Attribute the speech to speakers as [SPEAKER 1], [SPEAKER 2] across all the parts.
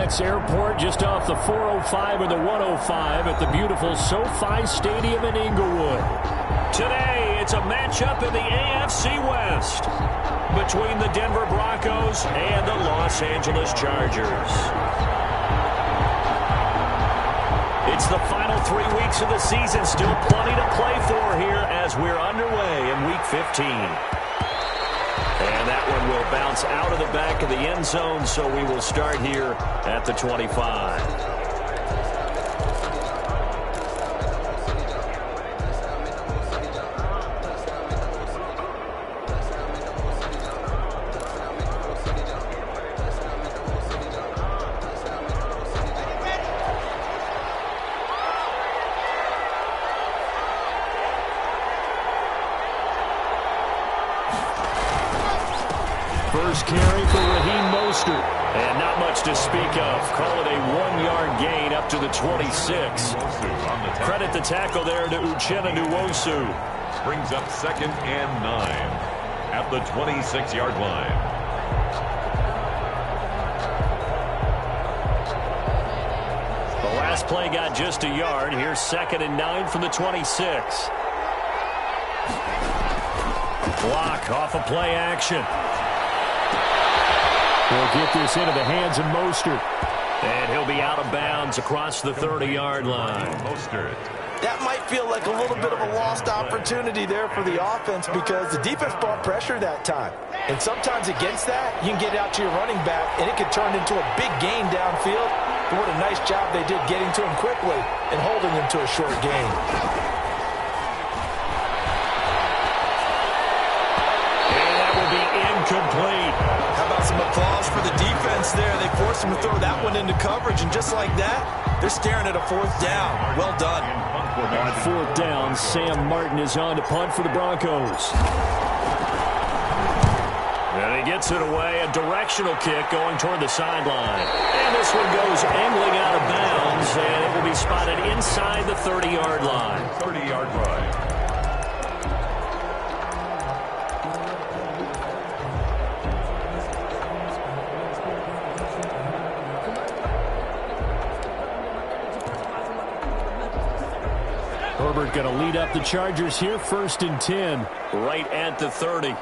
[SPEAKER 1] Airlines Airport, just off the 405 and the 105 at the beautiful SoFi Stadium in Inglewood. Today, it's a matchup in the AFC West between the Denver Broncos and the Los Angeles Chargers. It's the final 3 weeks of the season. Still plenty to play for here as we're underway in Week 15. And that one will bounce out of the back of the end zone, so we will start here at the 25. First carry for Raheem Mostert. And not much to speak of. Call it a 1-yard gain up to the 26. Credit the tackle there to Uchenna Nwosu.
[SPEAKER 2] Brings up 2nd and 9 at the 26-yard line.
[SPEAKER 1] The last play got just a yard. Here's 2nd and 9 from the 26. Block off of play action. He'll get this into the hands of Mostert. And he'll be out of bounds across the 30-yard line.
[SPEAKER 2] Mostert.
[SPEAKER 3] That might feel like a little bit of a lost opportunity there for the offense because the defense brought pressure that time. And sometimes against that, you can get out to your running back, and it could turn into a big gain downfield. But what a nice job they did getting to him quickly and holding him to a short gain.
[SPEAKER 1] And that will be incomplete.
[SPEAKER 3] How about some applause for the defense there? They forced him to throw that one into coverage, and just like that, they're staring at a 4th down. Well done.
[SPEAKER 1] On 4th down, Sam Martin is on to punt for the Broncos. And he gets it away, a directional kick going toward the sideline. And this one goes angling out of bounds, and it will be spotted inside the 30-yard line.
[SPEAKER 2] 30-yard line.
[SPEAKER 1] Herbert going to lead up the Chargers here, 1st and 10, right at the 30.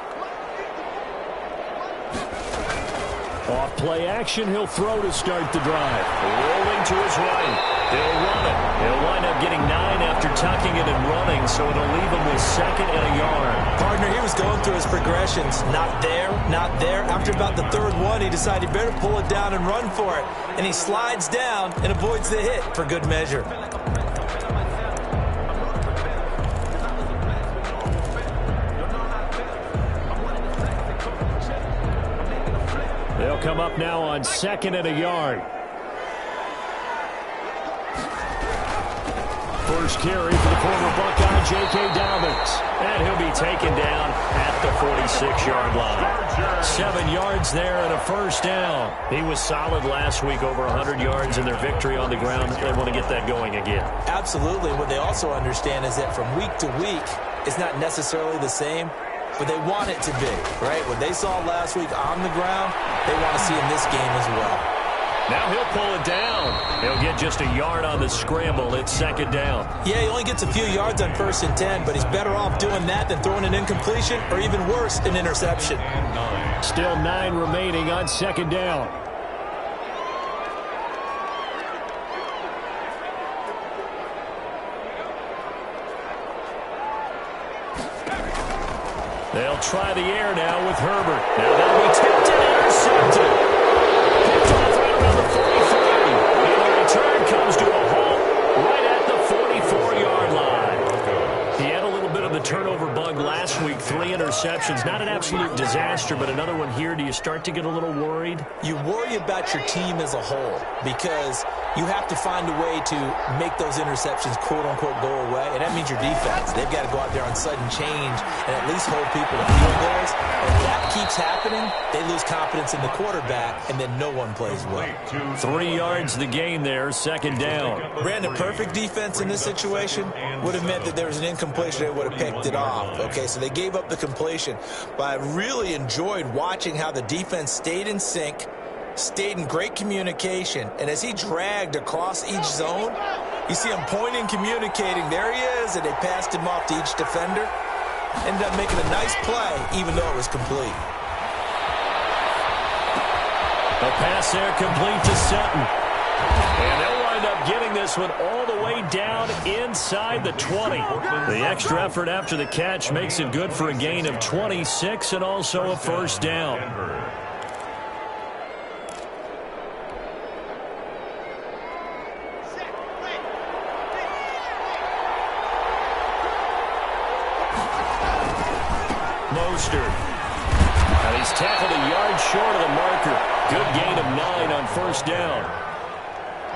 [SPEAKER 1] Off play action, he'll throw to start the drive. Rolling to his right. He'll run it. He'll wind up getting 9 after tucking it and running, so it'll leave him with 2nd and a yard.
[SPEAKER 3] Partner, he was going through his progressions. Not there, not there. After about the 3rd one, he decided he better pull it down and run for it. And he slides down and avoids the hit for good measure.
[SPEAKER 1] They'll come up now on 2nd and a yard. First carry for the former Buckeye, J.K. Dobbins. And he'll be taken down at the 46-yard line. 7 yards there and a 1st down. He was solid last week, over 100 yards in their victory on the ground. They want to get that going again.
[SPEAKER 3] Absolutely. What they also understand is that from week to week, it's not necessarily the same, but they want it to be, right? What they saw last week on the ground, they want to see in this game as well.
[SPEAKER 1] Now he'll pull it down. He'll get just a yard on the scramble. It's 2nd down.
[SPEAKER 3] Yeah, he only gets a few yards on 1st and 10, but he's better off doing that than throwing an incompletion or even worse, an interception.
[SPEAKER 1] Still 9 remaining on 2nd down. They'll try the air now with Herbert. Now that'll be tipped and intercepted. Picked off right around the 43. And the return comes to a halt right at the 44-yard line. He had a little bit of the turnover bug last week. 3 interceptions. Not an absolute disaster, but another one here. Do you start to get a little worried?
[SPEAKER 3] You worry about your team as a whole because you have to find a way to make those interceptions, quote-unquote, go away, and that means your defense. They've got to go out there on sudden change and at least hold people to field goals. If that keeps happening, they lose confidence in the quarterback, and then no one plays well.
[SPEAKER 1] 3 yards the gain there, 2nd down.
[SPEAKER 3] Brandon, perfect defense in this situation would have meant that there was an incompletion. They would have picked it off. Okay, so they gave up the completion, but I really enjoyed watching how the defense stayed in sync, stayed in great communication, and as he dragged across each zone, you see him pointing, communicating. There he is, and they passed him off to each defender. Ended up making a nice play, even though it was complete.
[SPEAKER 1] The pass there complete to Sutton. And they'll wind up getting this one all the way down inside the 20. The extra effort after the catch makes it good for a gain of 26 and also a first down. Mostert. And he's tackled a yard short of the marker. Good gain of 9 on first down.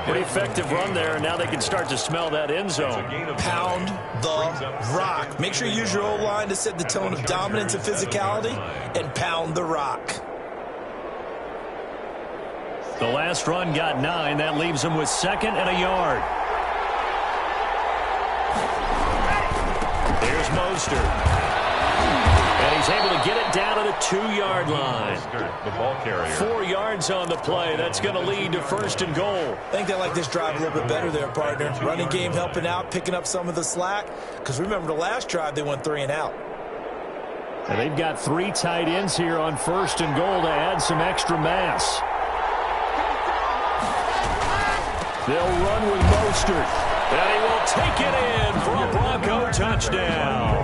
[SPEAKER 1] Pretty effective run there, and now they can start to smell that end zone.
[SPEAKER 3] Pound the rock. Make sure you use your O-line to set the tone of dominance and physicality, and pound the rock.
[SPEAKER 1] The last run got 9. That leaves them with 2nd and a yard. There's Mostert. And he's able to get it down to the 2-yard line.
[SPEAKER 2] The ball carrier.
[SPEAKER 1] 4 yards on the play. That's going to lead to 1st and goal.
[SPEAKER 3] I think they like this drive a little bit better there, partner. Running game helping out, picking up some of the slack. Because remember, the last drive, they went 3 and out.
[SPEAKER 1] And they've got 3 tight ends here on 1st and goal to add some extra mass. They'll run with Mostert. And he will take it in for a Bronco touchdown.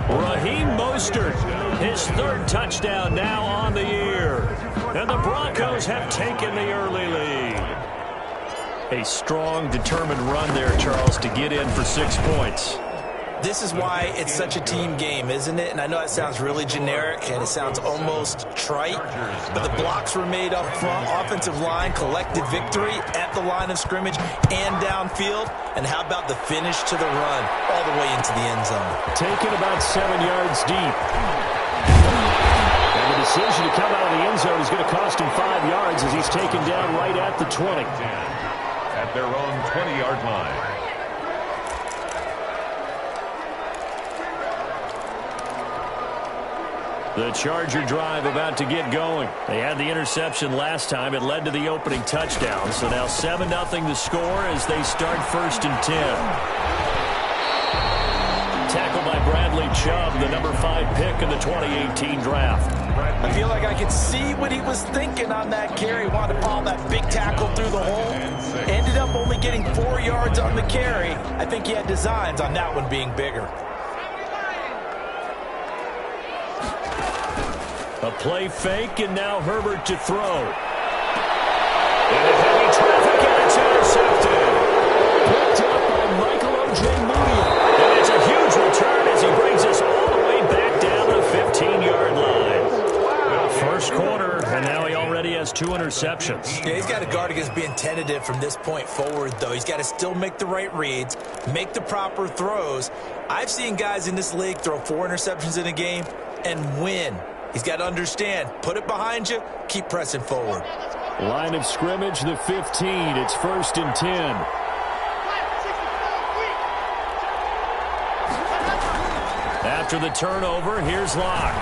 [SPEAKER 1] Raheem Mostert, his 3rd touchdown now on the year. And the Broncos have taken the early lead. A strong, determined run there, Charles, to get in for 6 points.
[SPEAKER 3] This is why it's such a team game, isn't it? And I know that sounds really generic and it sounds almost trite, but the blocks were made up front. Offensive line collected victory at the line of scrimmage and downfield. And how about the finish to the run all the way into the end zone?
[SPEAKER 1] Taken about 7 yards deep. And the decision to come out of the end zone is going to cost him 5 yards as he's taken down right at the 20.
[SPEAKER 2] At their own 20-yard line.
[SPEAKER 1] The Charger drive about to get going. They had the interception last time. It led to the opening touchdown. So now 7-0 the score as they start 1st and 10. Tackled by Bradley Chubb, the number 5 pick in the 2018 draft.
[SPEAKER 3] I feel like I could see what he was thinking on that carry. Wanted to follow that big tackle through the hole. Ended up only getting 4 yards on the carry. I think he had designs on that one being bigger.
[SPEAKER 1] A play fake, and now Herbert to throw. Into heavy traffic, and it's intercepted. Picked up by Michael Ojemudia. And it's a huge return as he brings us all the way back down to the 15-yard line. Well, first quarter, and now he already has 2 interceptions.
[SPEAKER 3] Yeah, he's got to guard against being tentative from this point forward, though. He's got to still make the right reads, make the proper throws. I've seen guys in this league throw 4 interceptions in a game and win. He's got to understand, put it behind you, keep pressing forward.
[SPEAKER 1] Line of scrimmage, the 15. It's 1st and 10. After the turnover, here's Locke.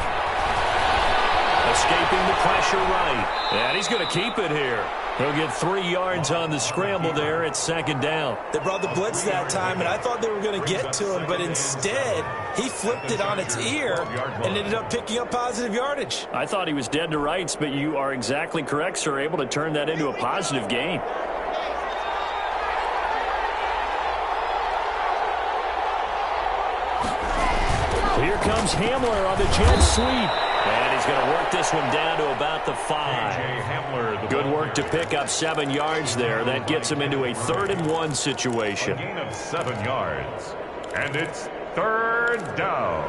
[SPEAKER 1] Escaping the pressure right. And he's going to keep it here. He'll get 3 yards on the scramble there at 2nd down.
[SPEAKER 3] They brought the blitz that time, and I thought they were going to get to him, but instead, he flipped it on its ear and ended up picking up positive yardage.
[SPEAKER 1] I thought he was dead to rights, but you are exactly correct, sir. Able to turn that into a positive gain. Here comes Hamler on the jet sweep. And he's going to work this one down to about the 5. Good work to pick up 7 yards there. That gets him into a 3rd and 1 situation.
[SPEAKER 2] A gain of 7 yards. And it's 3rd down.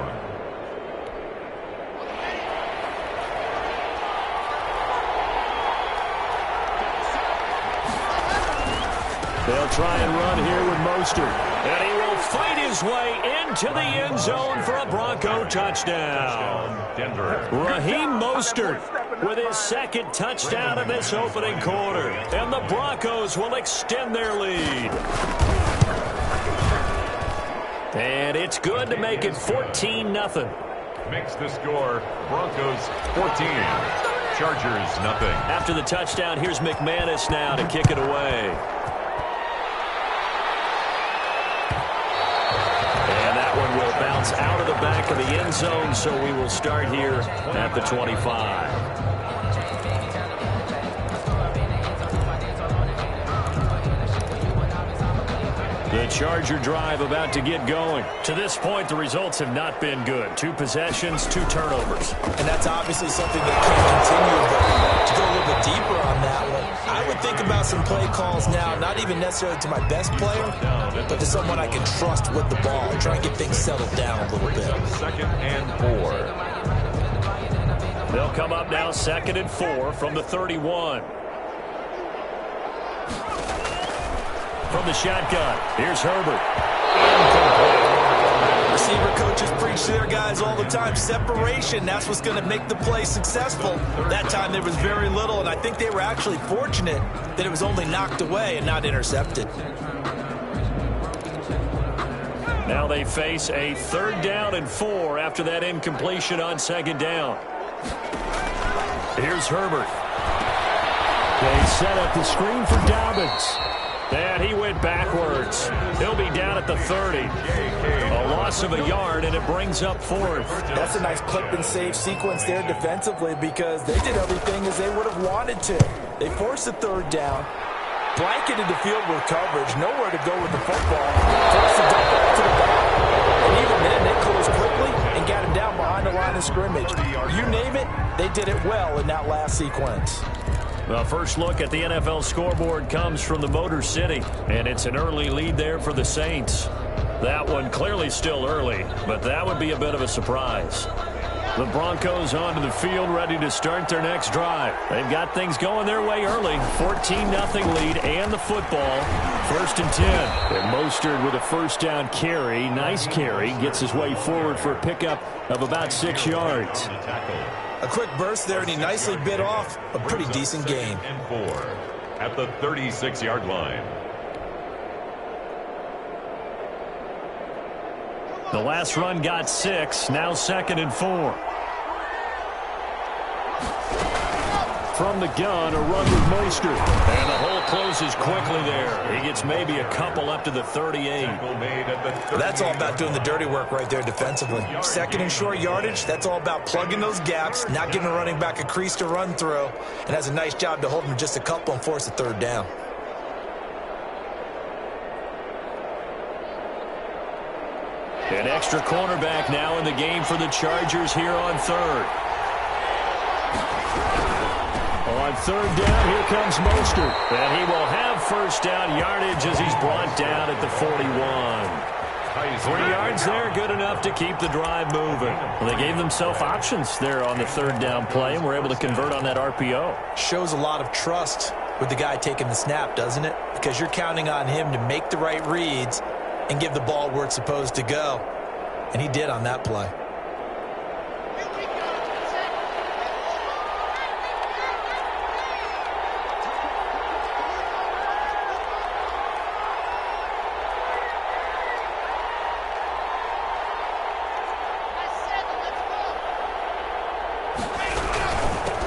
[SPEAKER 1] They'll try and run here with Mostert. And he will fight his way into the end zone for a Bronco touchdown. Raheem Mostert with his 2nd touchdown of this opening quarter. And the Broncos will extend their lead. And it's good to make it 14-0.
[SPEAKER 2] Makes the score Broncos 14. Chargers, nothing.
[SPEAKER 1] After the touchdown, here's McManus now to kick it away. And that one will bounce out of the back of the end zone, so we will start here at the 25. The Charger drive about to get going. To this point, the results have not been good. 2 possessions, 2 turnovers.
[SPEAKER 3] And that's obviously something that can't continue. But to go a little bit deeper on that one, I would think about some play calls now, not even necessarily to my best player, but to someone I can trust with the ball and try and get things settled down a little bit.
[SPEAKER 2] 2nd and 4.
[SPEAKER 1] They'll come up now 2nd and 4 from the 31. From the shotgun, here's Herbert. Incomplete.
[SPEAKER 3] Receiver coaches preach to their guys all the time. Separation, that's what's going to make the play successful. That time there was very little, and I think they were actually fortunate that it was only knocked away and not intercepted.
[SPEAKER 1] Now they face a 3rd down and 4 after that incompletion on 2nd down. Here's Herbert. They set up the screen for Dobbins. And he went backwards. He'll be down at the 30. A loss of a yard, and it brings up 4th.
[SPEAKER 3] That's a nice clip and save sequence there defensively because they did everything as they would have wanted to. They forced the 3rd down, blanketed the field with coverage, nowhere to go with the football, forced the dump off to the back. And even then, they closed quickly and got him down behind the line of scrimmage. You name it, they did it well in that last sequence.
[SPEAKER 1] The first look at the NFL scoreboard comes from the Motor City, and it's an early lead there for the Saints. That one clearly still early, but that would be a bit of a surprise. The Broncos onto the field ready to start their next drive. They've got things going their way early. 14-0 lead and the football. 1st and 10. And Mostert with a 1st down carry. Nice carry. Gets his way forward for a pickup of about 6 yards.
[SPEAKER 3] A quick burst there, and he nicely bit off a pretty decent gain.
[SPEAKER 2] And 4 at the 36-yard line.
[SPEAKER 1] The last run got 6. Now 2nd and 4. From the gun, a run with Mostert. And the hole closes quickly there. He gets maybe a couple up to the 38.
[SPEAKER 3] That's all about doing the dirty work right there defensively. 2nd and short yardage, that's all about plugging those gaps, not giving a running back a crease to run through, and has a nice job to hold him just a couple and force a 3rd down.
[SPEAKER 1] An extra cornerback now in the game for the Chargers here on 3rd. On 3rd down, here comes Mostert. And he will have 1st down yardage as he's brought down at the 41. 3 yards there, good enough to keep the drive moving. Well, they gave themselves options there on the 3rd down play and were able to convert on that RPO.
[SPEAKER 3] Shows a lot of trust with the guy taking the snap, doesn't it? Because you're counting on him to make the right reads and give the ball where it's supposed to go. And he did on that play.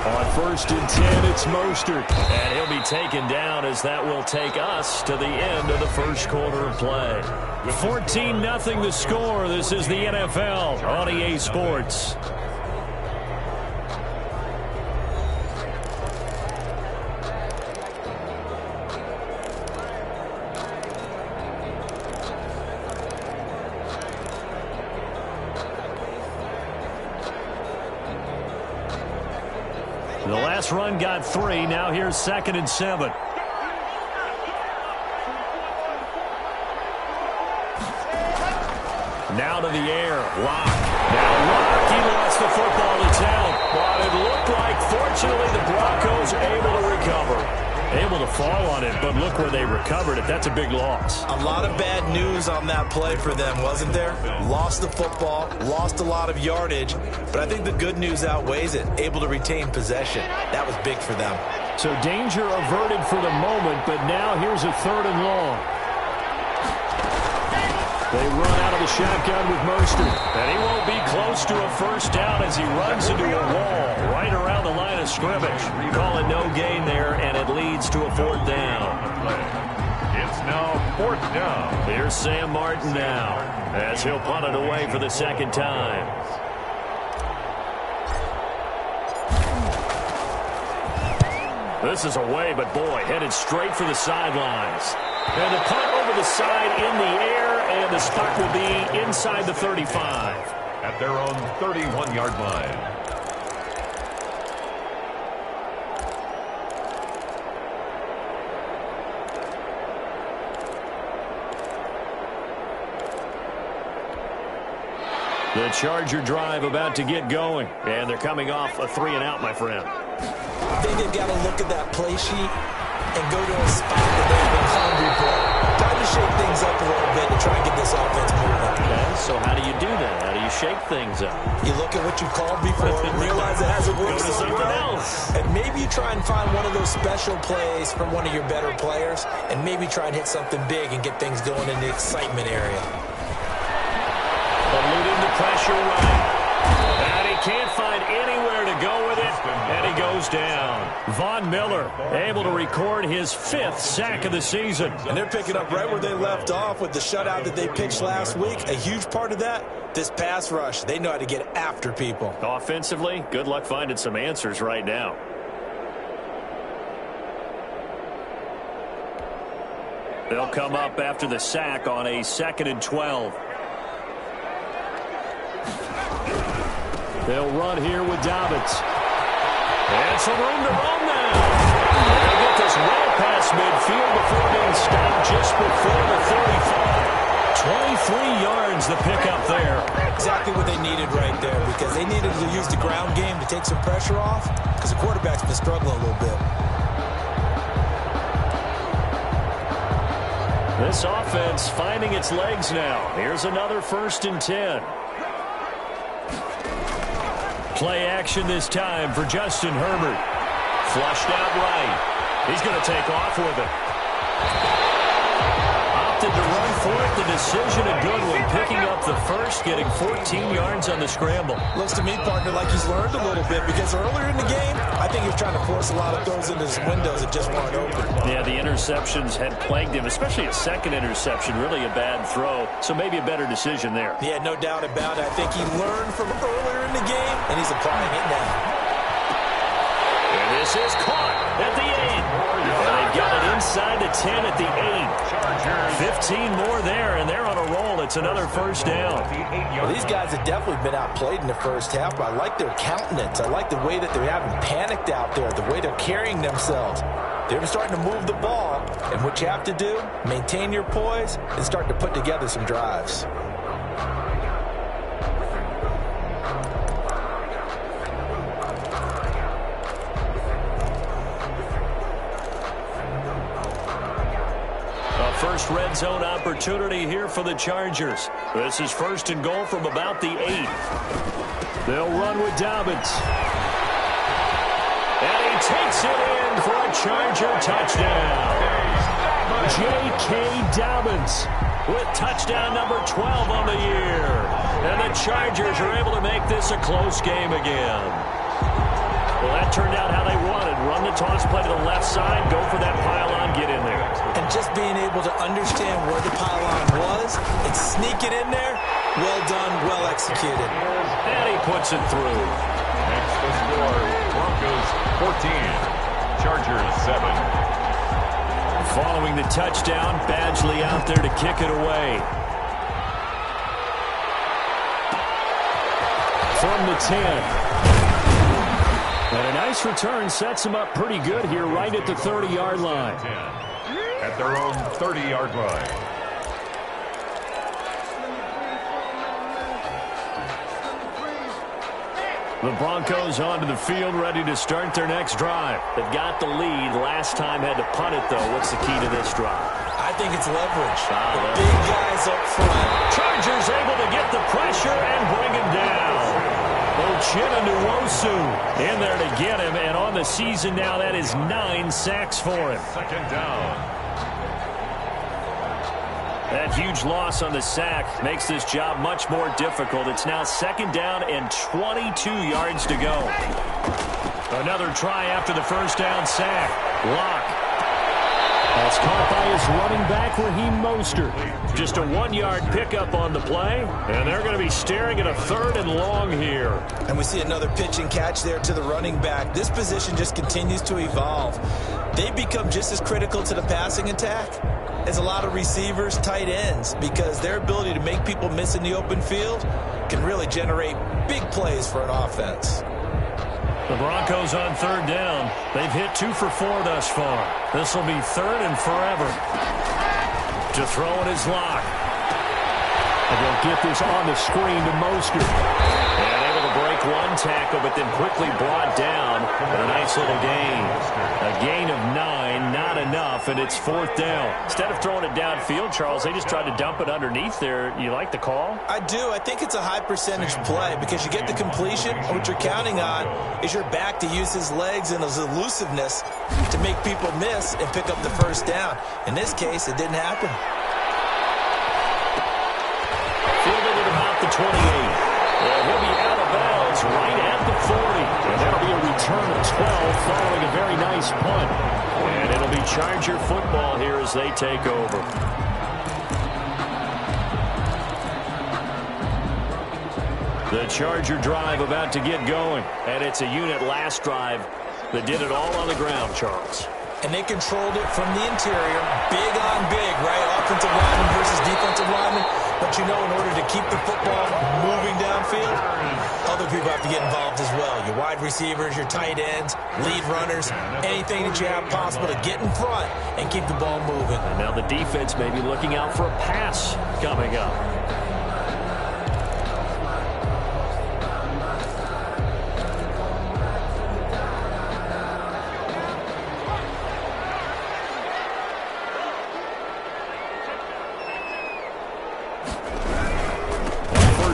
[SPEAKER 1] On 1st and 10, it's Mostert. And he'll be taken down as that will take us to the end of the first quarter of play. 14-0 the score. This is the NFL on EA Sports. The last run got 3. Now here's 2nd and 7. Now to the air. Lock. Now Lock. He lost the football to town. But it looked like, fortunately, the Broncos able to recover. Able to fall on it, but look where they recovered it. That's a big loss.
[SPEAKER 3] A lot of bad news on that play for them, wasn't there? Lost the football, lost a lot of yardage, but I think the good news outweighs it. Able to retain possession. That was big for them.
[SPEAKER 1] So danger averted for the moment, but now here's a 3rd and long. They run out of the shotgun with Mostert. And he won't be close to a first down as he runs into a wall right around the line of scrimmage. Call it no gain there, and it leads to a fourth down.
[SPEAKER 2] It's now fourth down.
[SPEAKER 1] Here's Sam Martin now as he'll punt it away for the second time. This is away, but boy, headed straight for the sidelines. And the punt over the side in the air, and the spot will be inside the 35.
[SPEAKER 2] At their own 31-yard line.
[SPEAKER 1] The Charger drive about to get going, and they're coming off a 3-and-out, my friend.
[SPEAKER 3] I think they've got to look at that play sheet and go to a spot that they've been hungry for. Time to shake things up a little bit to try and get this offense moving.
[SPEAKER 1] Okay, so how do you do that? How do you shake things up?
[SPEAKER 3] You look at what you called before and realize it hasn't worked
[SPEAKER 1] Go to
[SPEAKER 3] so
[SPEAKER 1] something
[SPEAKER 3] well.
[SPEAKER 1] else.
[SPEAKER 3] And maybe you try and find one of those special plays from one of your better players, and maybe try and hit something big and get things going in the excitement area.
[SPEAKER 1] Eluding the pressure right. And he can't find anywhere to go with it. And he goes down. Von Miller able to record his 5th sack of the season.
[SPEAKER 3] And they're picking up right where they left off with the shutout that they pitched last week. A huge part of that, this pass rush. They know how to get after people.
[SPEAKER 1] Offensively, good luck finding some answers right now. They'll come up after the sack on a 2nd and 12. They'll run here with Dobbins. And some room to run now. They'll get this well past midfield before being stopped just before the 35. 23 yards the pickup there.
[SPEAKER 3] Exactly what they needed right there, because they needed to use the ground game to take some pressure off, because the quarterback's been struggling a little bit.
[SPEAKER 1] This offense finding its legs now. Here's another 1st and 10. Play action this time for Justin Herbert. Flushed out right. He's going to take off with it. Opted to run for it. The decision a good one. Picking up the first, getting 14 yards on the scramble.
[SPEAKER 3] Looks to me, partner, like he's learned a little bit, because earlier in the game, I think he was trying to force a lot of throws into his windows that just weren't open.
[SPEAKER 1] Yeah, the interceptions had plagued him, especially a second interception. Really a bad throw, so maybe a better decision there.
[SPEAKER 3] Yeah, no doubt about it. I think he learned from earlier in the game, and he's applying it now.
[SPEAKER 1] And this is caught at the 8. And they've got it inside the 10 at the 8. 15 more there, and they're on a roll. It's another 1st down.
[SPEAKER 3] Well, these guys have definitely been outplayed in the first half, but I like their countenance. I like the way that they haven't panicked out there, the way they're carrying themselves. They're starting to move the ball, and what you have to do, maintain your poise and start to put together some drives.
[SPEAKER 1] First red zone opportunity here for the Chargers. This is 1st and goal from about the 8. They'll run with Dobbins. And he takes it in for a Charger touchdown. J.K. Dobbins with touchdown number 12 on the year. And the Chargers are able to make this a close game again. Well, that turned out how they wanted. Run the toss play to the left side, go for that pylon, get in there.
[SPEAKER 3] And just being able to understand where the pylon was and sneak it in there, well done, well executed.
[SPEAKER 1] And he puts it through.
[SPEAKER 2] Next the score, Broncos 14, Chargers 7.
[SPEAKER 1] Following the touchdown, Badgley out there to kick it away. From the 10. And a nice return sets him up pretty good here right at the 30-yard line.
[SPEAKER 2] At their own 30-yard line.
[SPEAKER 1] The Broncos onto the field, ready to start their next drive. They've got the lead. Last time had to punt it, though. What's the key to this drive?
[SPEAKER 3] I think it's leverage. The big guys up front.
[SPEAKER 1] Chargers able to get the pressure and bring him down. Uchenna Nwosu in there to get him, and on the season now, that is 9 sacks for him.
[SPEAKER 2] 2nd down.
[SPEAKER 1] That huge loss on the sack makes this job much more difficult. It's now 2nd down and 22 yards to go. Another try after the first down sack. Lock. That's caught by his running back, Raheem Mostert. Just a 1-yard pickup on the play, and they're going to be staring at a 3rd and long here.
[SPEAKER 3] And we see another pitch and catch there to the running back. This position just continues to evolve. They've become just as critical to the passing attack as a lot of receivers, tight ends, because their ability to make people miss in the open field can really generate big plays for an offense.
[SPEAKER 1] The Broncos on 3rd down. They've hit 2 for 4 thus far. This will be 3rd and forever. To throw it is Lock. And they'll get this on the screen to Mostert. And able to break 1 tackle, but then quickly brought down. And a nice little gain. A gain of 9, not enough, and it's 4th down. Instead of throwing it downfield, Charles, they just tried to dump it underneath there. You like the call?
[SPEAKER 3] I do. I think it's a high percentage play because you get the completion. What you're counting on is your back to use his legs and his elusiveness to make people miss and pick up the first down. In this case, it didn't happen.
[SPEAKER 1] Fielded at about the 28. And he'll be out of bounds right at the 40. And that'll be a return of 12 following a very nice punt. And it'll be Charger football here as they take over. The Charger drive about to get going. And it's a unit last drive that did it all on the ground, Charles.
[SPEAKER 3] And they controlled it from the interior, big on big, right? Offensive lineman versus defensive lineman. But you know, in order to keep the football moving downfield, other people have to get involved as well. Your wide receivers, your tight ends, lead runners, anything that you have possible to get in front and keep the ball moving.
[SPEAKER 1] And now the defense may be looking out for a pass coming up.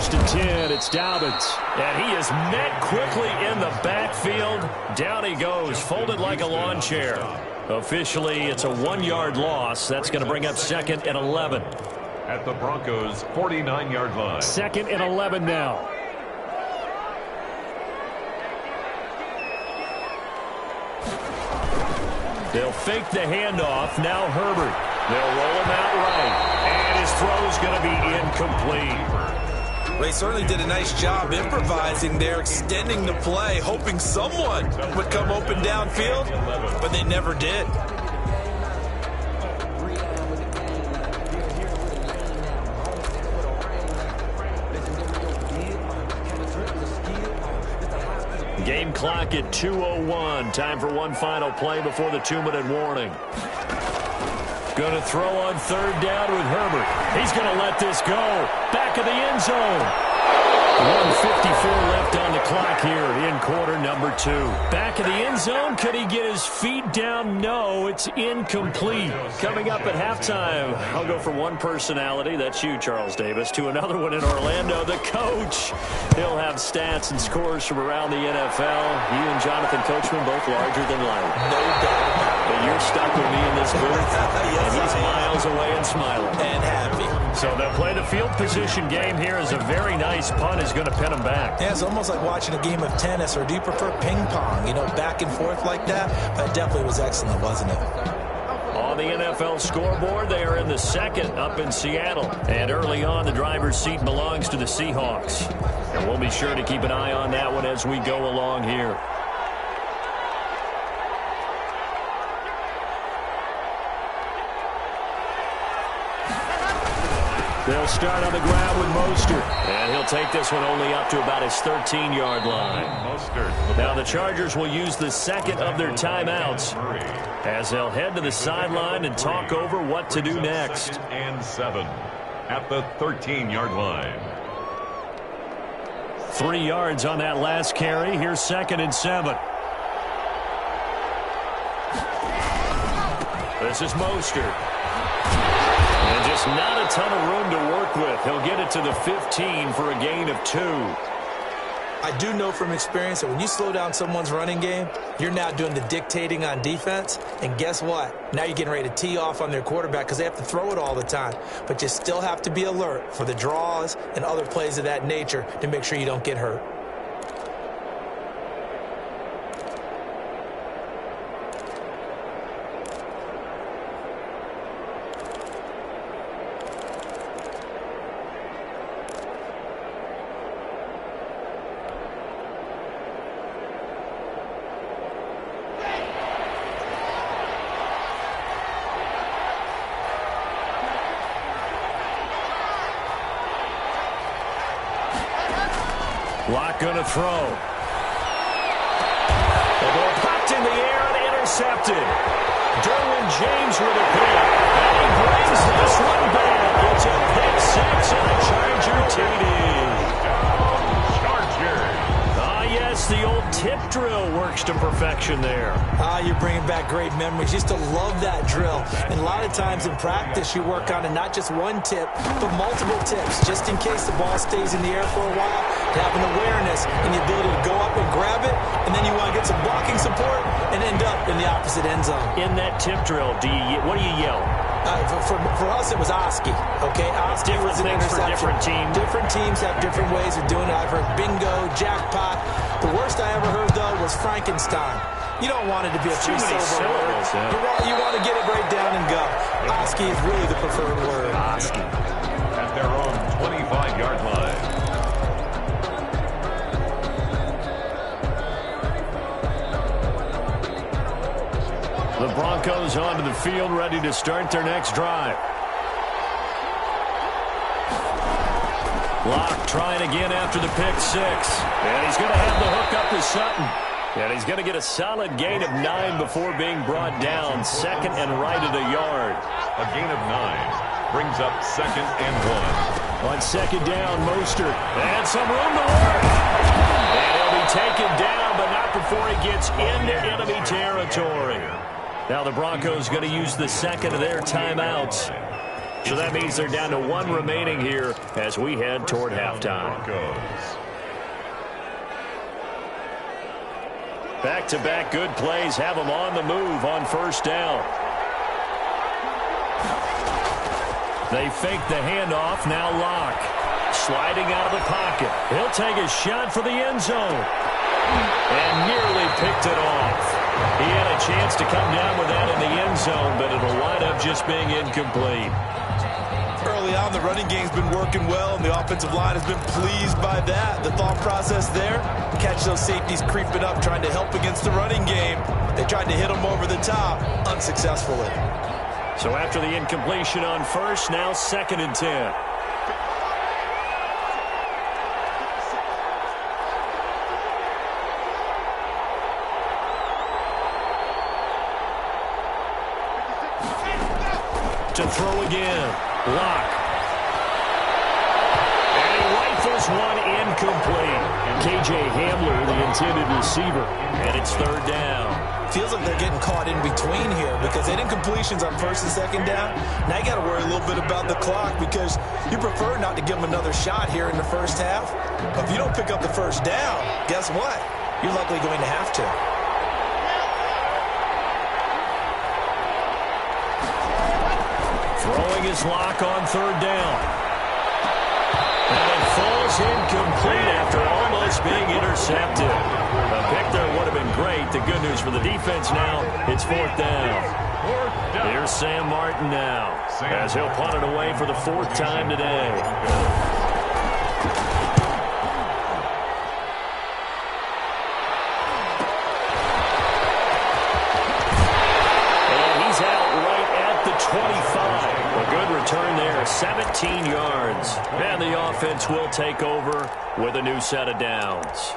[SPEAKER 1] And 10, it's Dobbins. And he is met quickly in the backfield. Down he goes, folded like a lawn chair. Officially, it's a 1-yard loss. That's going to bring up 2nd and 11.
[SPEAKER 2] At the Broncos' 49-yard line.
[SPEAKER 1] 2nd and 11 now. They'll fake the handoff. Now Herbert. They'll roll him out right. And his throw's going to be incomplete.
[SPEAKER 3] They certainly did a nice job improvising there, extending the play, hoping someone would come open downfield, but they never did.
[SPEAKER 1] Game clock at 2:01. Time for one final play before the 2-minute warning. Going to throw on 3rd down with Herbert. He's going to let this go. Back of the end zone. 1:54 left on the clock here in quarter number 2. Back of the end zone. Could he get his feet down? No, it's incomplete. Coming up at halftime, I'll go from one personality, that's you, Charles Davis, to another one in Orlando, the coach. He'll have stats and scores from around the NFL. You and Jonathan Coachman both larger than life.
[SPEAKER 3] No doubt.
[SPEAKER 1] But you're stuck with me in this booth,
[SPEAKER 3] Yes,
[SPEAKER 1] and he's miles away and smiling.
[SPEAKER 3] And happy.
[SPEAKER 1] So they'll play the field position game here as a very nice punt is going to pin them back.
[SPEAKER 3] Yeah, it's almost like watching a game of tennis, or do you prefer ping pong? You know, back and forth like that? That definitely was excellent, wasn't it?
[SPEAKER 1] On the NFL scoreboard, they are in the 2nd up in Seattle. And early on, the driver's seat belongs to the Seahawks. And we'll be sure to keep an eye on that one as we go along here. They'll start on the ground with Mostert. And he'll take this one only up to about his 13-yard line.
[SPEAKER 2] Mostert.
[SPEAKER 1] Now the Chargers will use the 2nd of their timeouts as they'll head to the sideline and talk over what to do next.
[SPEAKER 2] 2nd and 7 at the 13-yard line.
[SPEAKER 1] 3 yards on that last carry. Here's 2nd and 7. This is Mostert. And just not a ton of room to work with. He'll get it to the 15 for a gain of 2.
[SPEAKER 3] I do know from experience that when you slow down someone's running game, you're now doing the dictating on defense. And guess what? Now you're getting ready to tee off on their quarterback because they have to throw it all the time. But you still have to be alert for the draws and other plays of that nature to make sure you don't get hurt.
[SPEAKER 1] Lock gonna throw. The ball popped in the air and intercepted. Derwin James with a pick. And he brings this one back. It's a pick six and a Charger TD. Yes, the old tip drill works to perfection there.
[SPEAKER 3] You're bringing back great memories. Used to love that drill. And a lot of times in practice, you work on it, not just one tip, but multiple tips, just in case the ball stays in the air for a while, to have an awareness and the ability to go up and grab it, and then you want to get some blocking support and end up in the opposite end zone.
[SPEAKER 1] In that tip drill, what do you yell?
[SPEAKER 3] For us, it was Oski. Okay, Oski was an interception.
[SPEAKER 1] Different teams.
[SPEAKER 3] Different teams have different ways of doing it. I've heard bingo, jackpot. The worst I ever heard, though, was Frankenstein. You don't want it to be a three-syllable word. You want to get it right down and go. Oski is really the preferred word.
[SPEAKER 1] Oski.
[SPEAKER 2] At their own 25-yard line.
[SPEAKER 1] The Broncos onto the field, ready to start their next drive. Locke trying again after the pick six. And he's going to have the hook up to Sutton. And he's going to get a solid gain of 9 before being brought down. Second and right at a yard.
[SPEAKER 2] A gain of 9 brings up second and 1.
[SPEAKER 1] On second down, Mostert. And some room to work. And he'll be taken down, but not before he gets into enemy territory. Now the Broncos going to use the second of their timeouts. So that means they're down to 1 remaining here as we head toward halftime. Back-to-back good plays have them on the move on first down. They fake the handoff. Now Locke sliding out of the pocket. He'll take a shot for the end zone. And nearly picked it off. He had a chance to come down with that in the end zone, but it'll wind up just being incomplete.
[SPEAKER 3] Early on, the running game's been working well, and the offensive line has been pleased by that. The thought process there, catch those safeties creeping up, trying to help against the running game. They tried to hit them over the top, unsuccessfully.
[SPEAKER 1] So after the incompletion on first, now second and 10. To throw again. Locke. And he rifles one incomplete. K.J. Hamler, the intended receiver. And it's third down.
[SPEAKER 3] Feels like they're getting caught in between here because they had incompletions on first and second down. Now you got to worry a little bit about the clock because you prefer not to give them another shot here in the first half. But if you don't pick up the first down, guess what? You're likely going to have to.
[SPEAKER 1] Throwing his Lock on third down. And it falls incomplete after almost being intercepted. A pick there would have been great. The good news for the defense now, it's fourth down. Here's Sam Martin now, as he'll punt it away for the 4th time today. And he's out right at the 25. A good return there, 17 yards. And the offense will take over with a new set of downs.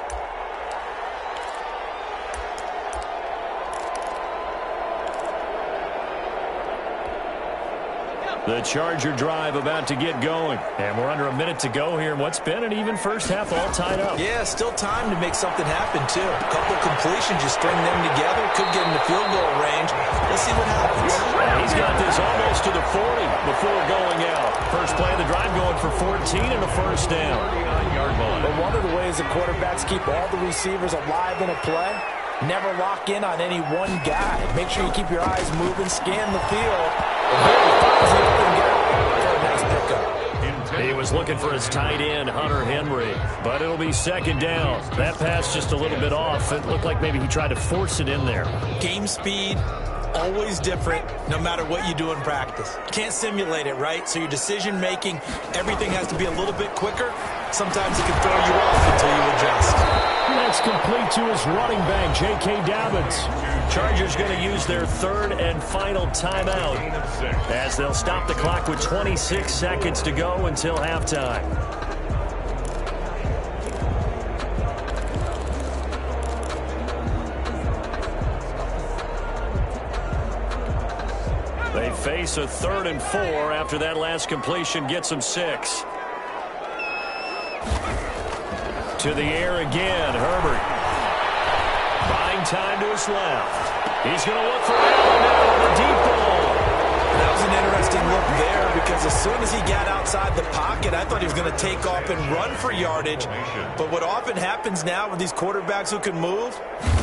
[SPEAKER 1] The Charger drive about to get going. And we're under a minute to go here in what's been an even first half, all tied up.
[SPEAKER 3] Yeah, still time to make something happen, too. A couple completions, you string them together, could get in the field goal range. Let's see what happens.
[SPEAKER 1] And he's got this almost to the 40 before going out. First play of the drive going for 14 and a first down.
[SPEAKER 4] But one of the ways that quarterbacks keep all the receivers alive in a play, never lock in on any one guy. Make sure you keep your eyes moving, scan the field. Nice pickup.
[SPEAKER 1] He was looking for his tight end, Hunter Henry, but it'll be second down. That pass just a little bit off. It looked like maybe he tried to force it in there.
[SPEAKER 3] Game speed, always different, no matter what you do in practice. Can't simulate it, right? So your decision-making, everything has to be a little bit quicker. Sometimes it can throw you off until you adjust.
[SPEAKER 1] That's complete to his running back, J.K. Dobbins. Chargers going to use their third and final timeout as they'll stop the clock with 26 seconds to go until halftime. They face a 3rd and 4 after that last completion gets them 6. To the air again, Herbert. Buying time to his left. He's going to look for Allen now with a deep ball.
[SPEAKER 3] That was an interesting look there because as soon as he got outside the pocket, I thought he was going to take off and run for yardage. But what often happens now with these quarterbacks who can move,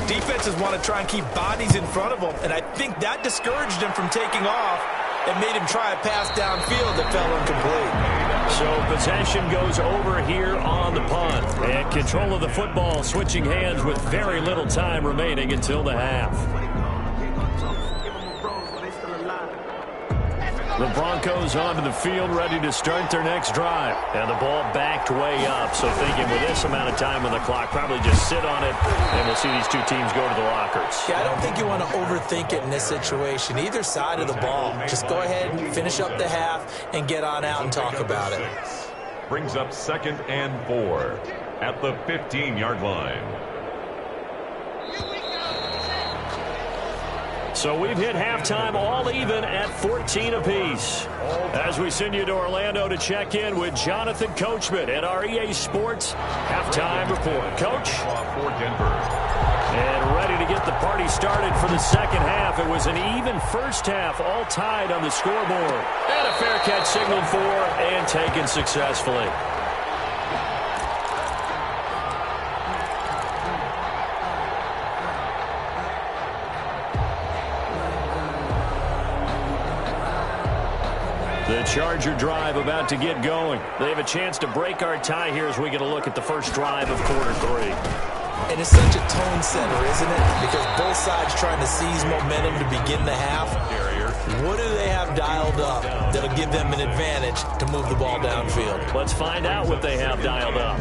[SPEAKER 3] defenses want to try and keep bodies in front of them, and I think that discouraged him from taking off and made him try a pass downfield that fell incomplete.
[SPEAKER 1] So possession goes over here on the punt. And control of the football switching hands with very little time remaining until the half. The Broncos onto the field ready to start their next drive. And the ball backed way up. So thinking with this amount of time on the clock, probably just sit on it. And we'll see these two teams go to the lockers.
[SPEAKER 3] Yeah, I don't think you want to overthink it in this situation. Either side of the ball. Just go ahead and finish up the half and get on out and talk about it.
[SPEAKER 2] Brings up 2nd and 4 at the 15-yard line.
[SPEAKER 1] So we've hit halftime all even at 14 apiece. As we send you to Orlando to check in with Jonathan Coachman at our EA Sports Halftime Report. Coach?
[SPEAKER 2] For Denver.
[SPEAKER 1] And ready to get the party started for the second half. It was an even first half, all tied on the scoreboard. And a fair catch signaled for and taken successfully. The Charger drive about to get going. They have a chance to break our tie here as we get a look at the first drive of quarter 3.
[SPEAKER 3] And it's such a tone setter, isn't it? Because both sides trying to seize momentum to begin the half. What do they have dialed up that'll give them an advantage to move the ball downfield?
[SPEAKER 1] Let's find out what they have dialed up.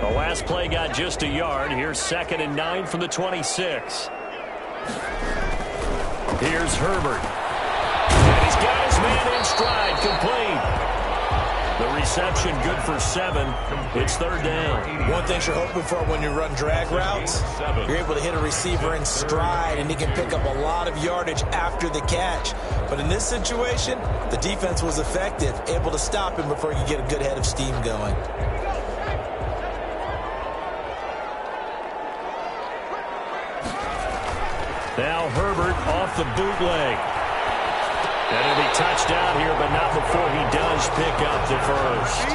[SPEAKER 1] The last play got just a yard. Here's 2nd and 9 from the 26. Here's Herbert. And he's got his man in stride, complete. The reception good for 7. It's 3rd down.
[SPEAKER 3] One thing you're hoping for when you run drag routes, you're able to hit a receiver in stride, and he can pick up a lot of yardage after the catch. But in this situation, the defense was effective, able to stop him before he could get a good head of steam going.
[SPEAKER 1] Now Herbert off the bootleg. And it'll be touchdown here, but not before he does pick up the first.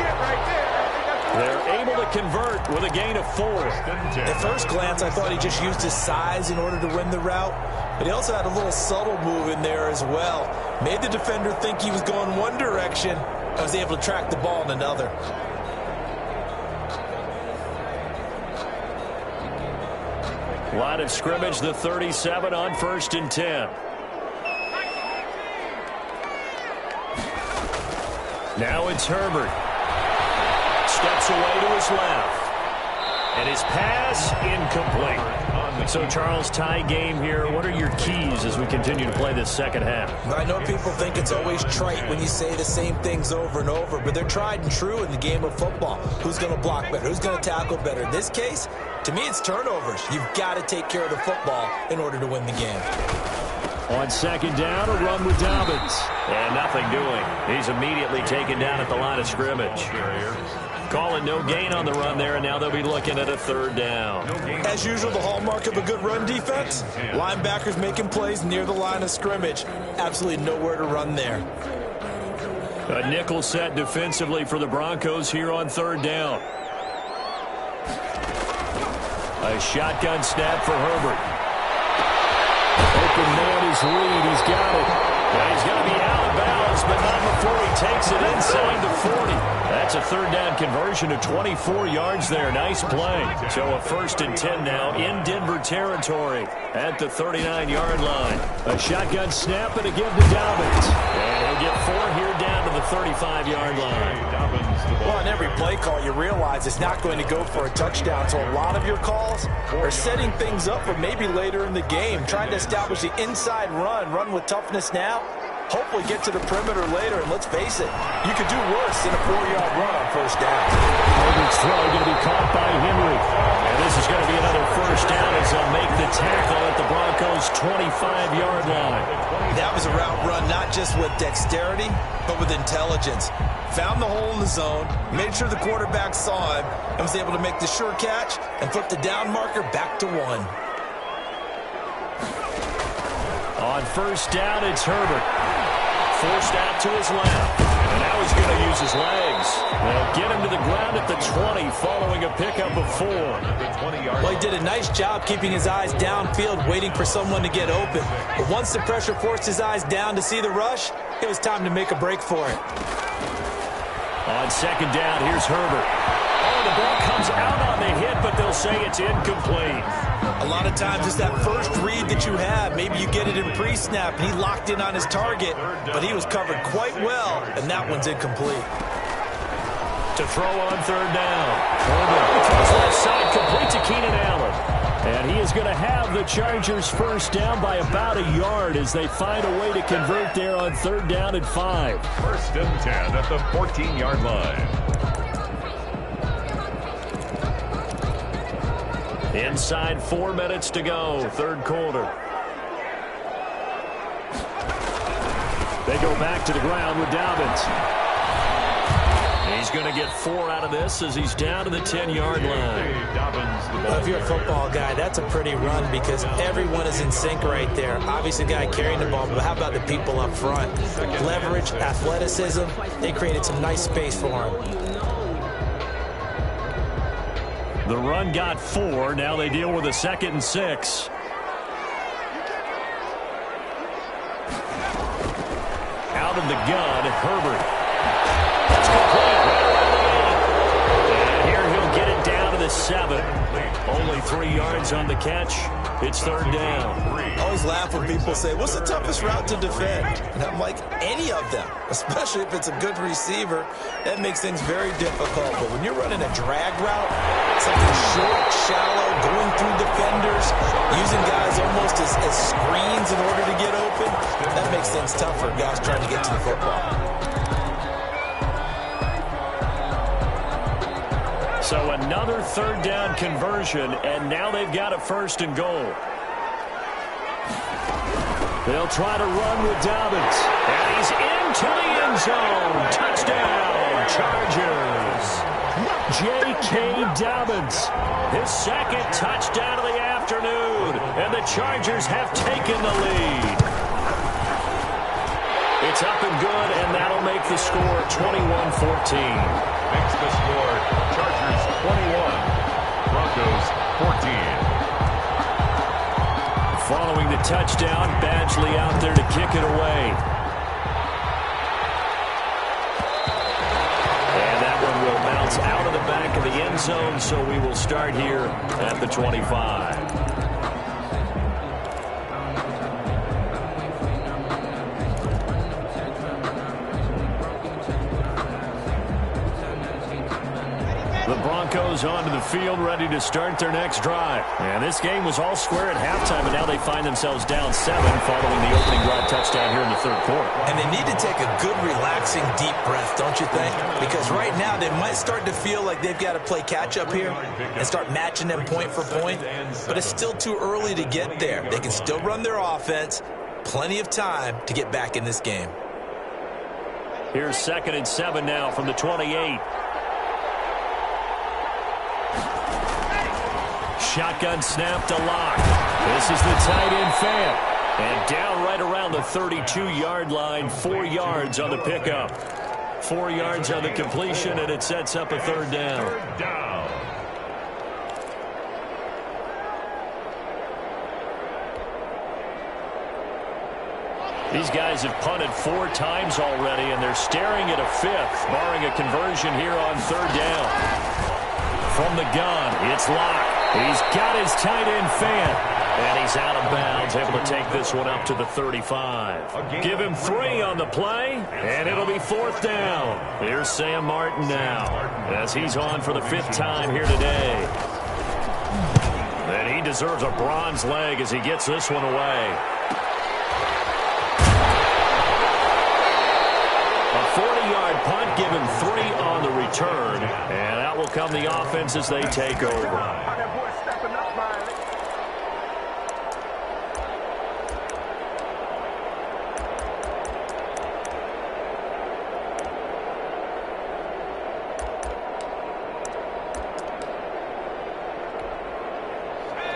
[SPEAKER 1] They're able to convert with a gain of 4.
[SPEAKER 3] At first glance, I thought he just used his size in order to win the route. But he also had a little subtle move in there as well. Made the defender think he was going one direction. I was able to track the ball in another.
[SPEAKER 1] Line of scrimmage, the 37 on 1st and 10. Now it's Herbert. Steps away to his left. And his pass incomplete. So So, Charles, tie game here. What are your keys as we continue to play this second half?
[SPEAKER 3] I know people think it's always trite when you say the same things over and over, but they're tried and true in the game of football. Who's going to block better? Who's going to tackle better? In this case, to me, it's turnovers. You've got to take care of the football in order to win the game.
[SPEAKER 1] On second down, a run with Dobbins. And nothing doing. He's immediately taken down at the line of scrimmage. Calling no gain on the run there, and now they'll be looking at a third down.
[SPEAKER 3] As usual, the hallmark of a good run defense, linebackers making plays near the line of scrimmage. Absolutely nowhere to run there.
[SPEAKER 1] A nickel set defensively for the Broncos here on third down. A shotgun snap for Herbert. Open man is Reed. He's got it. Well, he's going to be out of bounds, but not before he takes it inside the 40. That's a third down conversion to 24 yards there. Nice play. So a 1st and 10 now in Denver territory at the 39-yard line. A shotgun snap and a give to Dobbins. And he'll get 4 here down to the 35-yard line.
[SPEAKER 4] Well, on every play call, you realize it's not going to go for a touchdown. So a lot of your calls are setting things up for maybe later in the game, trying to establish the inside run with toughness now. Hopefully get to the perimeter later, and let's face it, you could do worse than a 4-yard run on first down.
[SPEAKER 1] Herbert's throw going to be caught by Henry. And this is going to be another first down as they'll make the tackle at the Broncos' 25-yard line.
[SPEAKER 3] That was a route run not just with dexterity, but with intelligence. Found the hole in the zone, made sure the quarterback saw him, and was able to make the sure catch and flip the down marker back to 1.
[SPEAKER 1] On first down, it's Herbert. Forced out to his left. And now he's going to use his legs. They'll get him to the ground at the 20 following a pickup of 4.
[SPEAKER 3] Well, he did a nice job keeping his eyes downfield, waiting for someone to get open. But once the pressure forced his eyes down to see the rush, it was time to make a break for it.
[SPEAKER 1] On second down, here's Herbert. Oh, the ball comes out on the hit, but they'll say it's incomplete.
[SPEAKER 3] A lot of times it's that first read that you have. Maybe you get it in pre-snap, and he locked in on his target, but he was covered quite well, and that one's incomplete.
[SPEAKER 1] To throw on third down. Herbert throws left side, complete to Keenan Allen. And he is going to have the Chargers first down by about a yard as they find a way to convert there on third down and 5.
[SPEAKER 2] 1st and 10 at the 14-yard line.
[SPEAKER 1] Inside 4 minutes to go, third quarter. They go back to the ground with Dobbins. He's going to get 4 out of this as he's down to the 10-yard line.
[SPEAKER 3] Well, if you're a football guy, that's a pretty run because everyone is in sync right there. Obviously, the guy carrying the ball, but how about the people up front? Leverage, athleticism, they created some nice space for him.
[SPEAKER 1] The run got 4. Now they deal with a 2nd and 6. Out of the gun, Herbert. That's complete. And here he'll get it down to the 7. Only 3 yards on the catch. It's third down.
[SPEAKER 3] I always laugh when people say, what's the toughest route to defend? And I'm like, any of them, especially if it's a good receiver. That makes things very difficult. But when you're running a drag route, something short, shallow, going through defenders, using guys almost as screens in order to get open, that makes things tough for guys trying to get to the football.
[SPEAKER 1] So another third down conversion, and now they've got a 1st and goal. They'll try to run with Dobbins. And he's into the end zone. Touchdown, Chargers. J.K. Dobbins, his 2nd touchdown of the afternoon. And the Chargers have taken the lead. It's up and good, and that'll make the score 21-14.
[SPEAKER 2] Makes the score Chargers 21, Broncos 14.
[SPEAKER 1] Following the touchdown, Badgley out there to kick it away. And that one will bounce out of the back of the end zone, so we will start here at the 25. The Broncos Broncos onto the field, ready to start their next drive. And this game was all square at halftime, and now they find themselves down 7 following the opening drive touchdown here in the third quarter.
[SPEAKER 3] And they need to take a good, relaxing, deep breath, don't you think? Because right now they might start to feel like they've got to play catch-up here and start matching them point for point. But it's still too early to get there. They can still run their offense. Plenty of time to get back in this game.
[SPEAKER 1] Here's 2nd and 7 now from the 28. Shotgun snap to Locke. This is the tight end fan. And down right around the 32-yard line, 4 yards on the pickup. 4 yards on the completion, and it sets up a third down. These guys have punted 4 times already, and they're staring at a 5th, barring a conversion here on third down. From the gun, it's Locke. He's got his tight end fan, and he's out of bounds, able to take this one up to the 35. Give him 3 on the play, and it'll be 4th down. Here's Sam Martin now, as he's on for the 5th time here today. And he deserves a bronze leg as he gets this one away. A 40-yard punt, give him 3 on the return, and out will come the offense as they take over.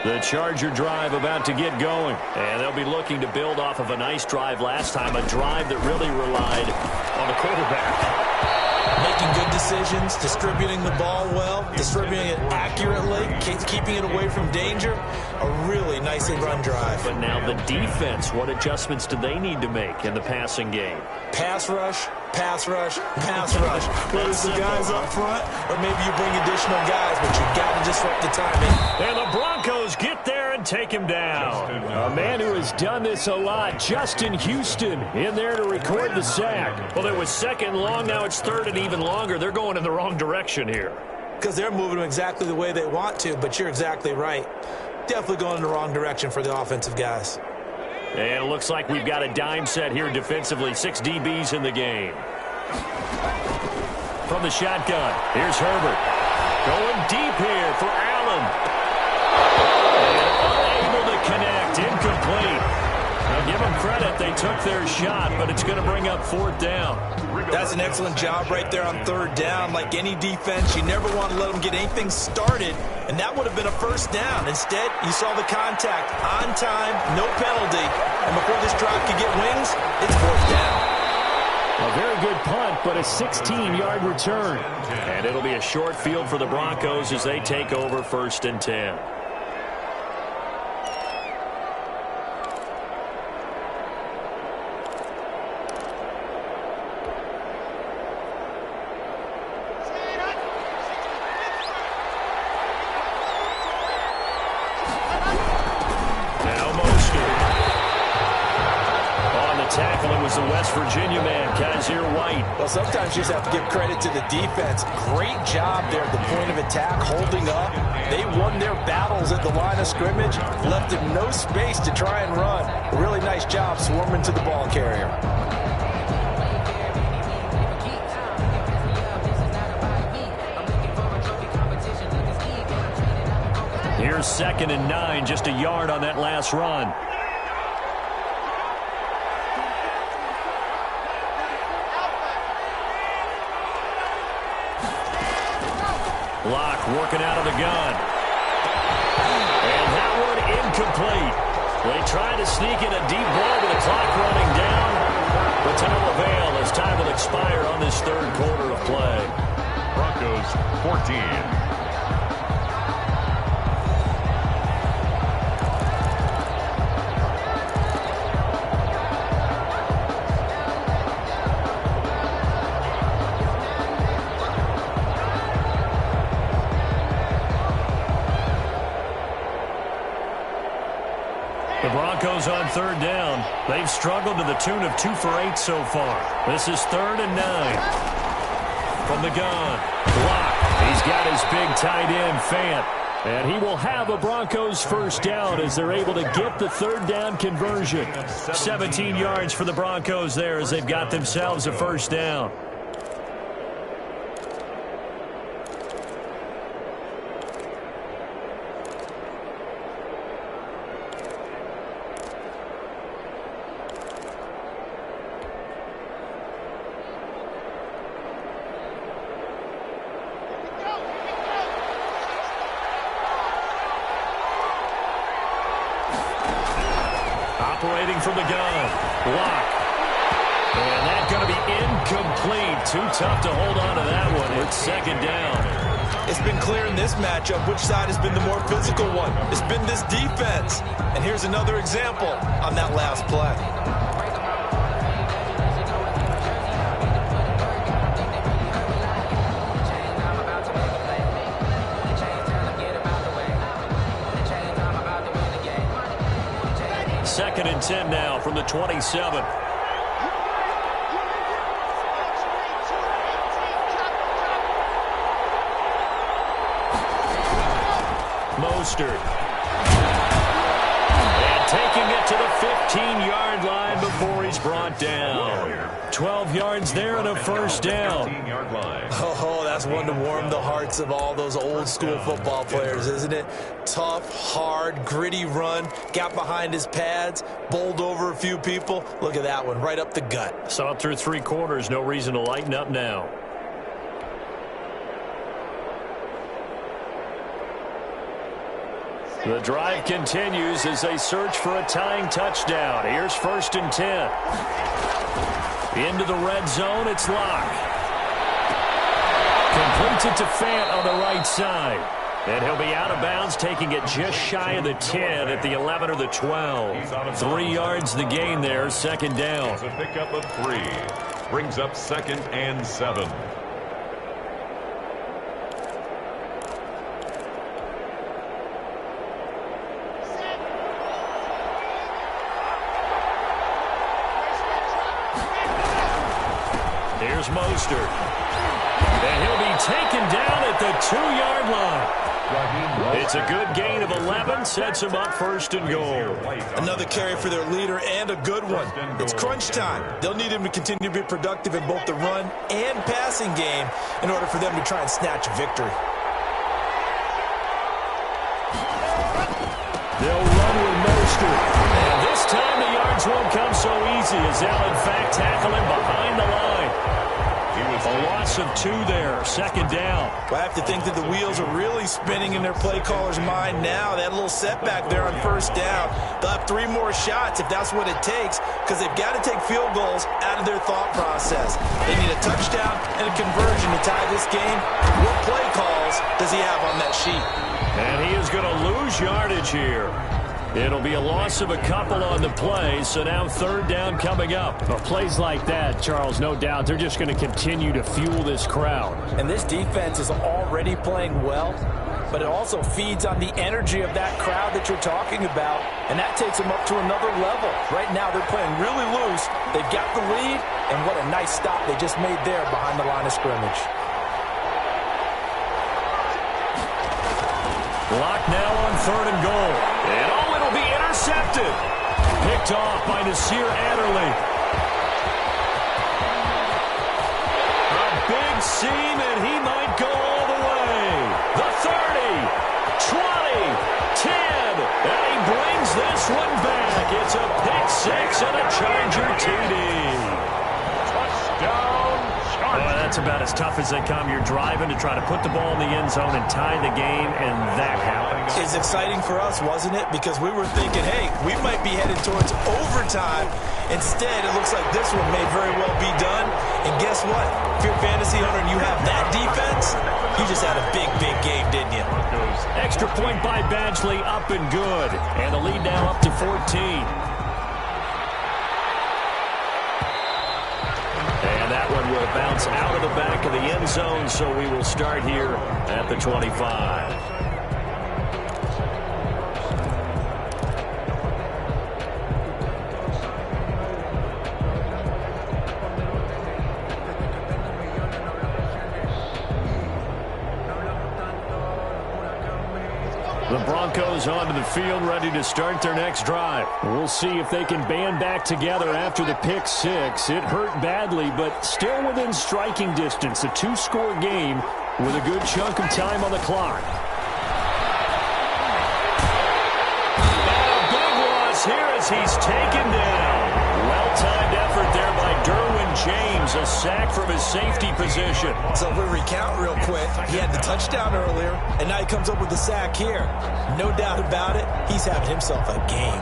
[SPEAKER 1] The Charger drive about to get going, and they'll be looking to build off of a nice drive last time, a drive that really relied on the quarterback.
[SPEAKER 3] Making good decisions, distributing the ball well, distributing it accurately, keeping it away from danger. A really nicely run drive.
[SPEAKER 1] But now the defense, what adjustments do they need to make in the passing game?
[SPEAKER 3] Pass rush, pass rush, pass rush. Whether it's the guys up front or maybe you bring additional guys, but you've got to disrupt the timing.
[SPEAKER 1] And the Broncos get there and take him down. A man who has done this a lot, Justin Houston, in there to record the sack. Well, it was 2nd and long, now it's 3rd and even longer. They're going in the wrong direction here.
[SPEAKER 3] Because they're moving them exactly the way they want to, but you're exactly right. Definitely going in the wrong direction for the offensive guys.
[SPEAKER 1] And it looks like we've got a dime set here defensively. 6 DBs in the game. From the shotgun, here's Herbert. Going deep here for Allen. And unable to connect, incomplete. Now give them credit, they took their shot, but it's going to bring up 4th down.
[SPEAKER 3] That's an excellent job right there on 3rd down. Like any defense, you never want to let them get anything started, and that would have been a 1st down. Instead, you saw the contact on time, no penalty, and before this drive could get wings, it's 4th down.
[SPEAKER 1] A very good punt, but a 16-yard return. And it'll be a short field for the Broncos as they take over 1st and 10. The West Virginia man, Kaiser White.
[SPEAKER 3] Well, sometimes you just have to give credit to the defense. Great job there at the point of attack, holding up. They won their battles at the line of scrimmage, left them no space to try and run. A really nice job swarming to the ball carrier.
[SPEAKER 1] Here's 2nd and 9, just a yard on that last run. Locke working out of the gun. And that one incomplete. They tried to sneak in a deep ball with the clock running down. But to no avail as time will expire on this 3rd quarter of play.
[SPEAKER 2] Broncos 14.
[SPEAKER 1] The Broncos on 3rd down. They've struggled to the tune of 2 for 8 so far. This is 3rd and 9. From the gun, Locke. He's He's got his big tight end, Fant. And he will have a Broncos first down as they're able to get the third down conversion. 17 yards for the Broncos there as they've got themselves a first down. Operating from the gun. Block. And that's going to be incomplete. Too tough to hold on to that one. It's second down.
[SPEAKER 4] It's been clear in this matchup which side has been the more physical one. It's been this defense. And here's another example on that last play.
[SPEAKER 1] Second and 10 now from the 27. Mostert. And taking it to the 15-yard line before he's brought down. 12 yards there and a first down.
[SPEAKER 4] Oh, that's one to warm the hearts of all those old school football players, isn't it? Tough, hard, gritty run. Got behind his pads, bowled over a few people. Look at that one, right up the gut.
[SPEAKER 1] Saw it through three quarters. No reason to lighten up now. The drive continues as they search for a tying touchdown. Here's first and 10. Into the red zone, it's Locke. Completes it to Fant on the right side. And he'll be out of bounds, taking it just shy of the 10 at the 11 or the 12. 3 yards the gain there, second down.
[SPEAKER 2] It's a pickup of 3. Brings up second and 7.
[SPEAKER 1] Here's Mostert. And he'll be taken down at the 2-yard line. It's a good gain of 11, sets him up first and goal.
[SPEAKER 4] Another carry for their leader and a good one. It's crunch time. They'll need him to continue to be productive in both the run and passing game in order for them to try and snatch a victory.
[SPEAKER 1] They'll run with Mostert. And this time the yards won't come so easy as they'll in fact tackle him behind the line. A loss of 2 there, second down.
[SPEAKER 4] Well, I have to think that the wheels are really spinning in their play caller's mind now. That little setback there on first down. They'll have 3 more shots if that's what it takes, because they've got to take field goals out of their thought process. They need a touchdown and a conversion to tie this game. What play calls does he have on that sheet?
[SPEAKER 1] And he is going to lose yardage here. It'll be a loss of a couple on the play, so now third down coming up.
[SPEAKER 5] Well, plays like that, Charles, no doubt, they're just going to continue to fuel this crowd.
[SPEAKER 4] And this defense is already playing well, but it also feeds on the energy of that crowd that you're talking about, and that takes them up to another level. Right now, they're playing really loose. They've got the lead, and what a nice stop they just made there behind the line of scrimmage.
[SPEAKER 1] Lock now on third and goal. And it'll be intercepted. Picked off by Nasir Adderley. A big seam, and he might go all the way. The 30, 20, 10. And he brings this one back. It's a pick 6 and a Charger TD. That's about as tough as they come. You're driving to try to put the ball in the end zone and tie the game, and that happens.
[SPEAKER 4] It's exciting for us, wasn't it? Because we were thinking, hey, we might be headed towards overtime. Instead, it looks like this one may very well be done. And guess what? If you're a fantasy owner and you have that defense, you just had a big, big game, didn't you?
[SPEAKER 1] Extra point by Badgley, up and good. And the lead now up to 14. Will bounce out of the back of the end zone, so we will start here at the 25.
[SPEAKER 5] Broncos onto the field, ready to start their next drive. We'll see if they can band back together after the pick six. It hurt badly, but still within striking distance. A 2-score game with a good chunk of time on the clock.
[SPEAKER 1] And a big loss here as he's taken down. Well-timed effort there by Derwin James. A sack from his safety position.
[SPEAKER 4] So if we recount real quick, he had the touchdown earlier, and now he comes up with the sack here. No doubt about it, he's having himself a game.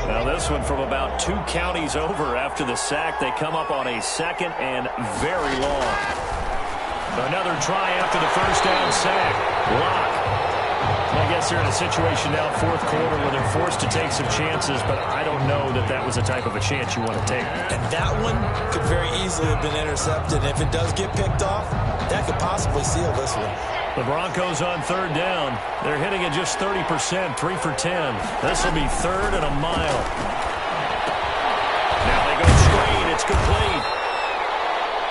[SPEAKER 1] Now this one from about 2 counties over after the sack. They come up on a 2nd and very long. Another try after the first down sack. Lock. I guess they're in a situation now, 4th quarter, where they're forced to take some chances, but I don't know that that was the type of a chance you want to take.
[SPEAKER 4] And that one could very easily have been intercepted. If it does get picked off, that could possibly seal this one.
[SPEAKER 1] The Broncos on 3rd down. They're hitting at just 30%, 3 for 10. This will be 3rd and a mile. Now they go screen. It's complete.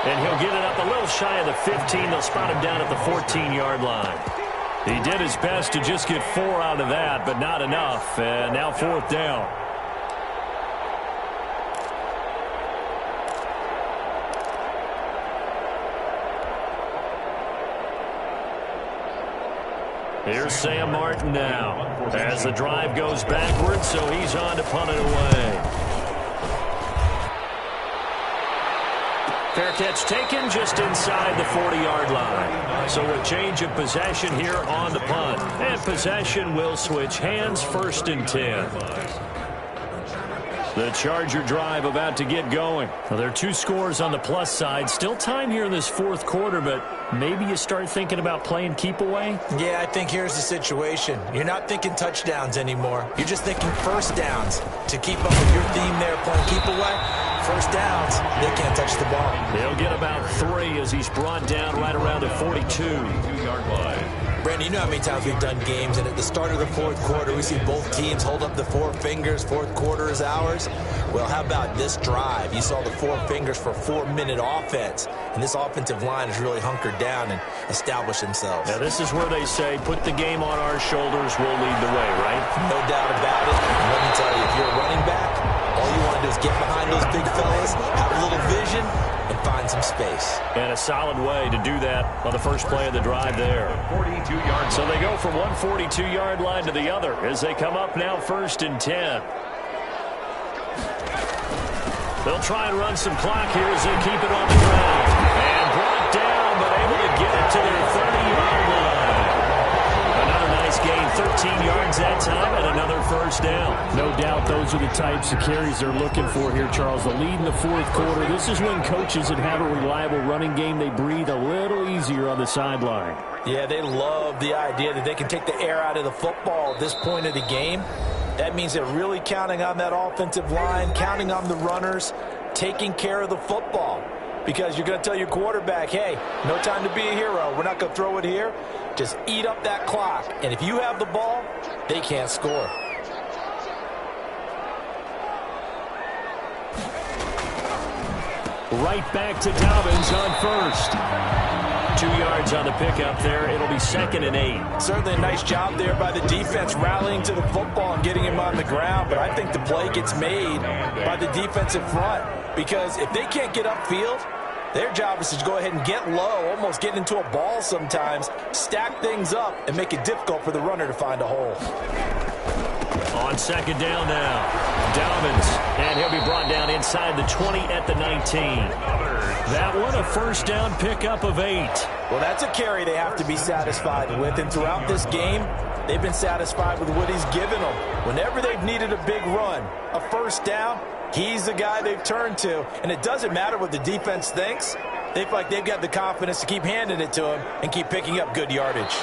[SPEAKER 1] And he'll get it up a little shy of the 15. They'll spot him down at the 14-yard line. He did his best to just get 4 out of that, but not enough. And now 4th down. Here's Sam Martin now as the drive goes backwards, so he's on to punt it away. Fair catch taken just inside the 40-yard line. So a change of possession here on the punt. And possession will switch hands, 1st and 10. The Charger drive about to get going. Well, there are 2 scores on the plus side. Still time here in this 4th quarter, but maybe you start thinking about playing keep away?
[SPEAKER 4] Yeah, I think here's the situation. You're not thinking touchdowns anymore. You're just thinking 1st downs. To keep up with your theme there, playing keep away, 1st downs, they can't touch the ball.
[SPEAKER 1] He'll get about 3 as he's brought down right around the 42-yard line.
[SPEAKER 4] Brandon, you know how many times we've done games, and at the start of the 4th quarter, we see both teams hold up the 4 fingers, 4th quarter is ours. Well, how about this drive? You saw the 4 fingers for 4-minute offense, and this offensive line has really hunkered down and established themselves.
[SPEAKER 1] Now, this is where they say, put the game on our shoulders, we'll lead the way, right?
[SPEAKER 4] No doubt about it. And let me tell you, if you're a running back, all you want to do is get behind those big fellas, have a little vision, and find some space.
[SPEAKER 1] And a solid way to do that on the first play of the drive there. 42-yard. So they go from one 42-yard line to the other as they come up now 1st and 10. They'll try and run some clock here as they keep it on the ground. And brought down, but able to get it to their 30-yard line. Another nice gain, 13 yards that time, and another 1st down.
[SPEAKER 5] No doubt those are the types of carries they're looking for here, Charles. The lead in the 4th quarter. This is when coaches that have a reliable running game, they breathe a little easier on the sideline.
[SPEAKER 4] Yeah, they love the idea that they can take the air out of the football at this point of the game. That means they're really counting on that offensive line, counting on the runners, taking care of the football. Because you're going to tell your quarterback, hey, no time to be a hero. We're not going to throw it here. Just eat up that clock. And if you have the ball, they can't score.
[SPEAKER 1] Right back to Dobbins on 1st. 2 yards on the pickup there. It'll be 2nd and 8.
[SPEAKER 4] Certainly a nice job there by the defense rallying to the football and getting him on the ground. But I think the play gets made by the defensive front. Because if they can't get upfield, their job is to go ahead and get low, almost get into a ball sometimes, stack things up, and make it difficult for the runner to find a hole.
[SPEAKER 1] On 2nd down now, Dobbins, and he'll be brought down inside the 20 at the 19. That one, a 1st down pickup of 8.
[SPEAKER 4] Well, that's a carry they have to be satisfied with, and throughout this game, they've been satisfied with what he's given them. Whenever they've needed a big run, a 1st down, he's the guy they've turned to, and it doesn't matter what the defense thinks. They feel like they've got the confidence to keep handing it to him and keep picking up good yardage.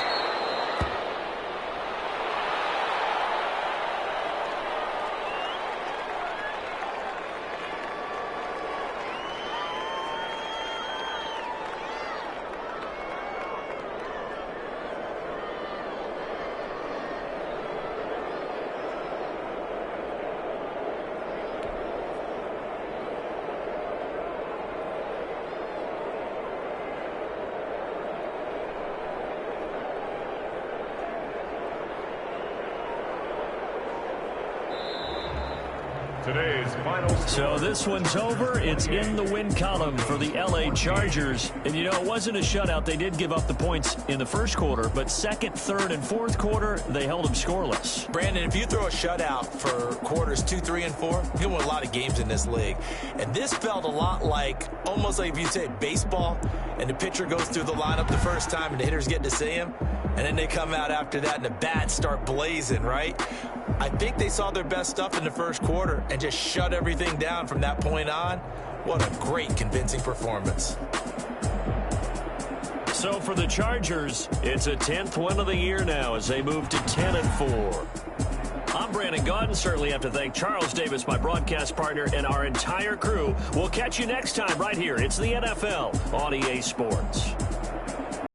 [SPEAKER 2] Today's final score.
[SPEAKER 5] So this one's over. It's in the win column for the L.A. Chargers. And, you know, it wasn't a shutout. They did give up the points in the first quarter, but second, third, and fourth quarter, they held them scoreless.
[SPEAKER 3] Brandon, if you throw a shutout for quarters 2, 3, and 4, you win a lot of games in this league. And this felt a lot like, almost like if you say baseball, and the pitcher goes through the lineup the first time and the hitters get to see him, and then they come out after that and the bats start blazing, right? I think they saw their best stuff in the first quarter and just shut everything down from that point on. What a great, convincing performance.
[SPEAKER 5] So for the Chargers, it's a 10th win of the year now as they move to 10-4. I'm Brandon Gaudin. Certainly have to thank Charles Davis, my broadcast partner, and our entire crew. We'll catch you next time right here. It's the NFL on EA Sports.